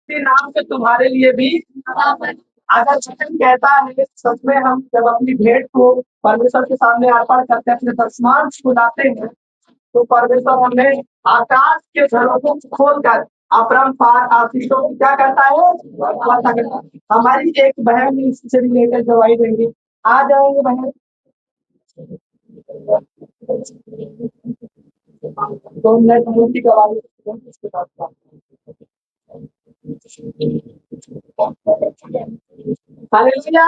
के नाम से तुम्हारे लिए भी अगर वचन कहता है सच में हम जब अपनी भेंट को परमेश्वर के सामने अर्पण करते हैं, अपने दशमांश को लाते हैं, तो परमेश्वर हमें आकाश के झरोखों को खोलकर अपरंपार आशीषों को क्या करता है, वादा करता है। हमारी एक बहन इससे रिलेटेड गवाही देंगी। आ जाएंगे बहन। 2 मिनट मूर्ति गवाही उसके बाद हालेलुया।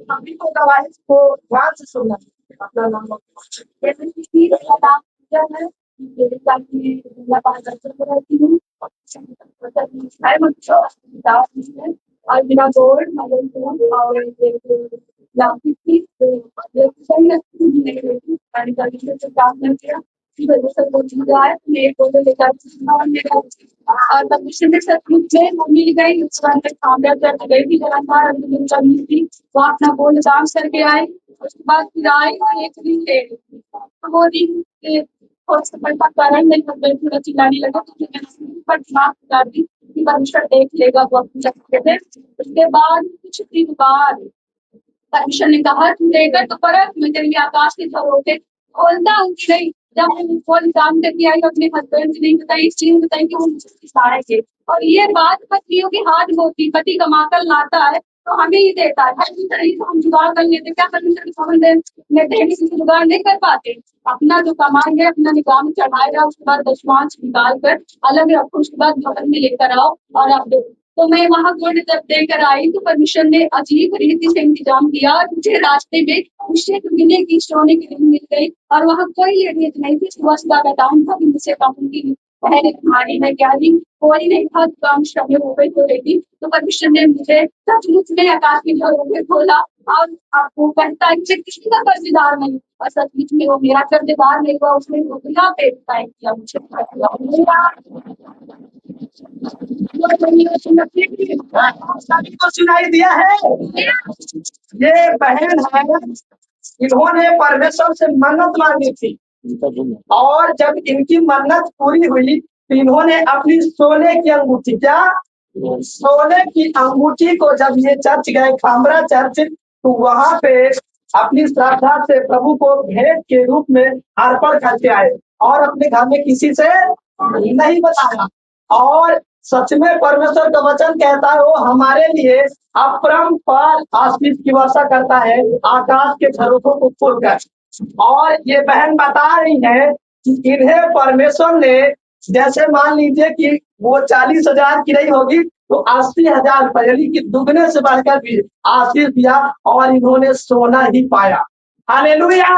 सभी को गवाही को ध्यान से सुनना। अपना नाम और बिना बोर्ड और काम करके की वजह से वो चीज आए मेरे को लेकर और परमिशन में सचमुच में वो मिल गई। उस टाइम पे कामयाब करके गई थी लगातार करनी थी। वो अपना गोल्ड डांस करके आई। उसके बाद फिर आई और एक दिन ले गई। तो वो दिन सफलता कारण नहीं बन गई। थोड़ा चिल्लाने लगा तो मैंने पर दिमाग कर दी कि परमिशन देख लेगा वो अपनी जगह पे। उसके बाद कुछ दिन बाद परमिशन ने कहा तू लेकर तो परत मैं तेरे लिए आकाश के झरोखे खोलता हूँ कि नहीं। जब मैं फोन काम करके आई अपने हस्बैंड से नहीं बताई, इस चीज बताई कि वो मुझे सारे के और ये बात पत्नियों के हाथ होती पति कमा कर लाता है तो हमें ही देता है। तो हम जुगाड़ कर लेते क्या परमिशन में देने से जुगाड़ नहीं कर पाते। अपना जो कमाएंगे अपना निगाह में चढ़ाएगा उसके बाद दशमांश निकाल कर अलग रखो उसके बाद भवन में लेकर आओ और आप दो। तो मैं वहां गोल्ड जब देकर आई तो परमिशन ने अजीब रीति से इंतजाम किया और मुझे रास्ते में मुझसे मिलने की सोने की रिंग मिल गई और वहां कोई लेडीज नहीं थी। सुबह सुबह का टाइम था मुझसे कहूंगी पहले तुम्हारी है क्या दी कोई नहीं था। काम श्रम हो गई तो लेडी तो परमिशन ने मुझे सचमुच में आकाश के झरोखे खोला और आपको कहता है कि किसी का कर्जदार नहीं और सचमुच में वो मेरा कर्जदार नहीं हुआ उसने रुपया पे किया मुझे। सभी को सुनाई दिया है। ये बहन है, इन्होंने परमेश्वर से मन्नत मांगी थी और जब इनकी मन्नत पूरी हुई तो इन्होंने अपनी सोने की अंगूठी क्या सोने की अंगूठी को जब ये चर्च गए खामरा चर्च तो वहां पे अपनी श्रद्धा से प्रभु को भेंट के रूप में अर्पण करके आए और अपने घर में किसी से नहीं बताया। और सच में परमेश्वर का वचन कहता है वो हमारे लिए अपरंपार आशीष की वर्षा करता है आकाश के झरोखों को खोलकर। और ये बहन बता रही है कि इन्हें परमेश्वर ने जैसे मान लीजिए कि वो 40,000 की रही होगी तो 80,000 रुपये यानी कि दुगने से बढ़कर भी आशीष दिया और इन्होंने सोना ही पाया। हालेलुया।